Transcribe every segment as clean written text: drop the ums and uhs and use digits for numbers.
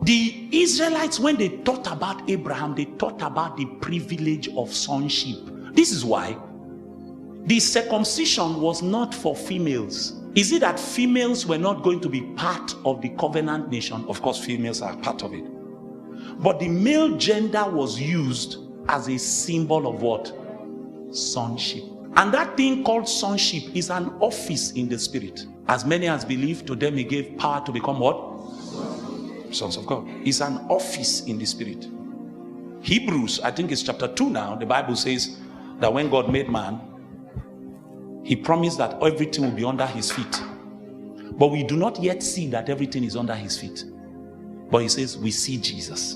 The Israelites, when they thought about Abraham, they thought about the privilege of sonship. This is why the circumcision was not for females. Is it that females were not going to be part of the covenant nation? Of course, females are part of it. But the male gender was used as a symbol of what? Sonship. And that thing called sonship is an office in the spirit. As many as believe, to them he gave power to become what? Sons of God. It's an office in the spirit. Hebrews, I think it's chapter 2 now, the Bible says that when God made man, he promised that everything will be under his feet. But we do not yet see that everything is under his feet. But he says we see Jesus.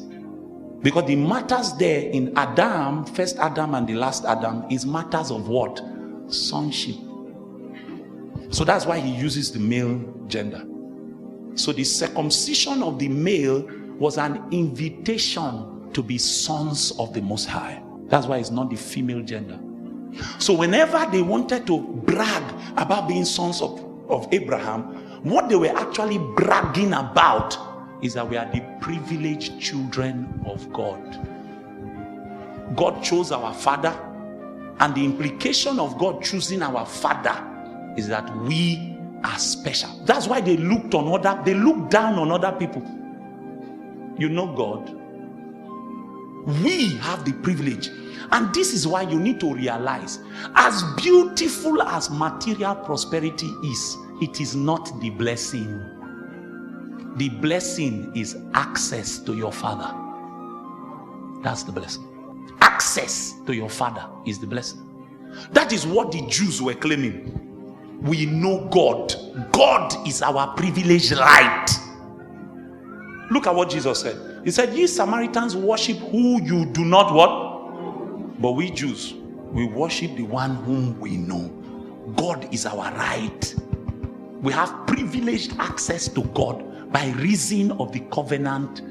Because the matters there in Adam, first Adam and the last Adam, is matters of what? Sonship. So that's why he uses the male gender. So the circumcision of the male was an invitation to be sons of the Most High. That's why it's not the female gender. So whenever they wanted to brag about being sons of Abraham, what they were actually bragging about is that we are the privileged children of God. God chose our father, and the implication of God choosing our father is that we are special. That's why they look down on other people. You know God. We have the privilege. And this is why you need to realize, as beautiful as material prosperity is, it is not the blessing. The blessing is access to your father. That's the blessing. Access to your father is the blessing. That is what the Jews were claiming. We know God. God is our privileged right. Look at what Jesus said. He said, ye Samaritans worship who you do not what? But we Jews, we worship the one whom we know. God is our right. We have privileged access to God by reason of the covenant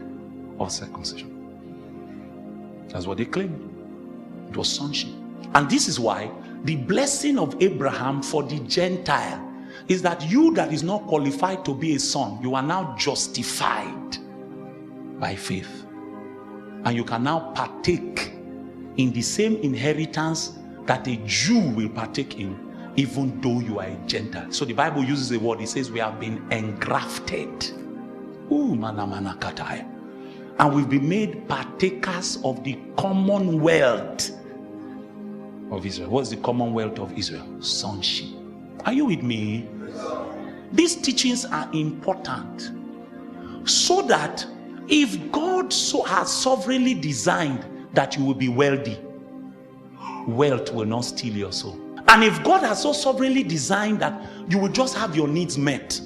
of circumcision. That's what they claimed. It was sonship. And this is why the blessing of Abraham for the Gentile is that you that is not qualified to be a son, you are now justified by faith. And you can now partake in the same inheritance that a Jew will partake in, even though you are a Gentile. So the Bible uses a word. It says we have been engrafted. And we've been made partakers of the commonwealth of Israel. What's the commonwealth of Israel? Sonship. Are you with me? These teachings are important so that if God so has sovereignly designed that you will be wealthy, wealth will not steal your soul. And if God has so sovereignly designed that you will just have your needs met,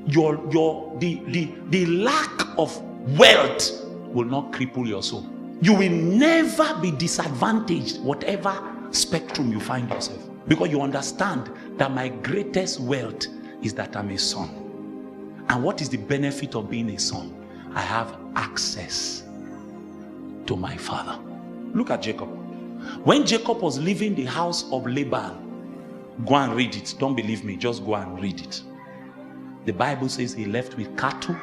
the lack of wealth will not cripple your soul. You will never be disadvantaged, whatever spectrum you find yourself, because you understand that my greatest wealth is that I'm a son. And what is the benefit of being a son? I have access to my father. Look at Jacob. When Jacob was leaving the house of Laban, go and read it. Don't believe me, just go and read it. The Bible says he left with cattle,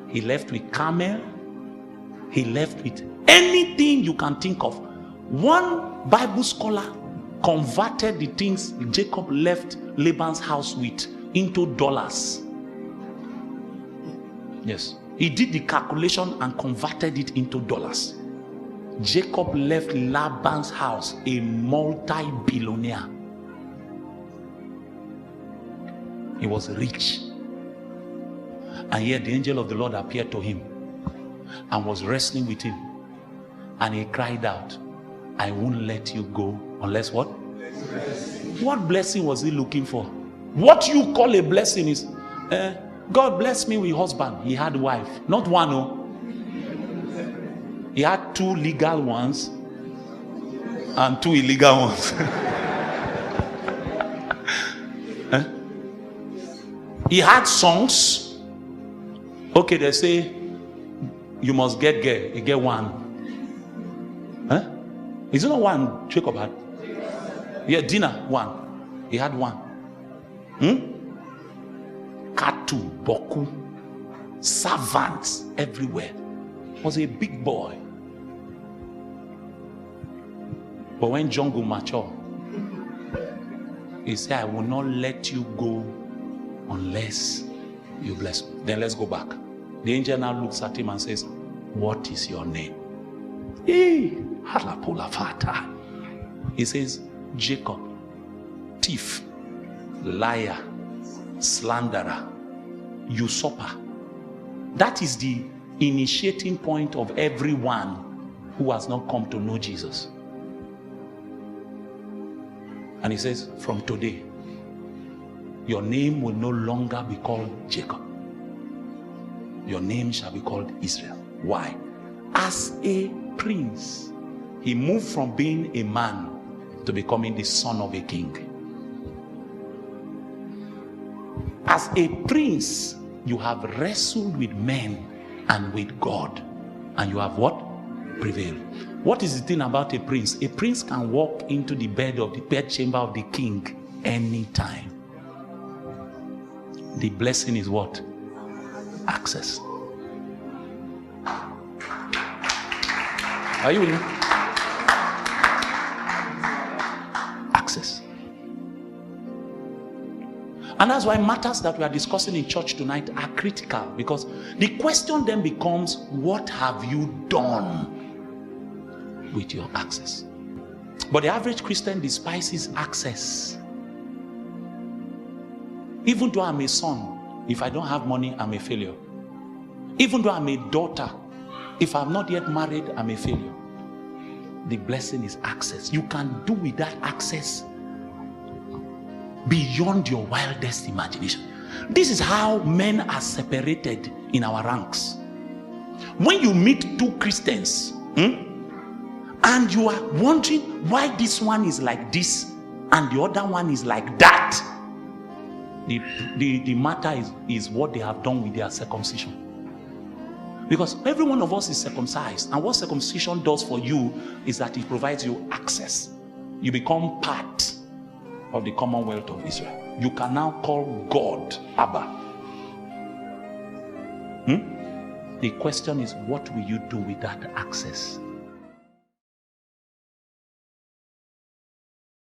he left with camel, he left with anything you can think of. One Bible scholar converted the things Jacob left Laban's house with into dollars. Yes, he did the calculation and converted it into dollars. Jacob left Laban's house a multi-billionaire. He was rich. And yet the angel of the Lord appeared to him and was wrestling with him. And he cried out, I won't let you go unless what? What blessing was he looking for? What you call a blessing is, God bless me with husband. He had wife. Not one, oh. He had 2 legal ones and 2 illegal ones. He had songs. Okay, they say you must get girl. You get one. Is it not one Jacob had? Yeah, dinner, one. He had one. Katu, boku. servants everywhere. Was a big boy. But when John grew mature, he said, I will not let you go unless you bless me. Then let's go back. The angel now looks at him and says, what is your name? He says, Jacob, thief, liar, slanderer, usurper. That is the initiating point of everyone who has not come to know Jesus. And he says, from today, your name will no longer be called Jacob. Your name shall be called Israel. Why? As a prince, he moved from being a man to becoming the son of a king. As a prince, you have wrestled with men and with God. And you have what? Prevailed. What is the thing about a prince? A prince can walk into the bedchamber of the king anytime. The blessing is what? Access. Are you with me? Access. And that's why matters that we are discussing in church tonight are critical, because the question then becomes, what have you done with your access? But the average Christian despises access. Even though I'm a son, if I don't have money, I'm a failure. Even though I'm a daughter, if I'm not yet married, I'm a failure. The blessing is access. You can do with that access beyond your wildest imagination. This is how men are separated in our ranks. When you meet two Christians, and you are wondering why this one is like this and the other one is like that, the matter is what they have done with their circumcision. Because every one of us is circumcised, and what circumcision does for you is that it provides you access. You become part of the commonwealth of Israel. You can now call God Abba. The question is, what will you do with that access?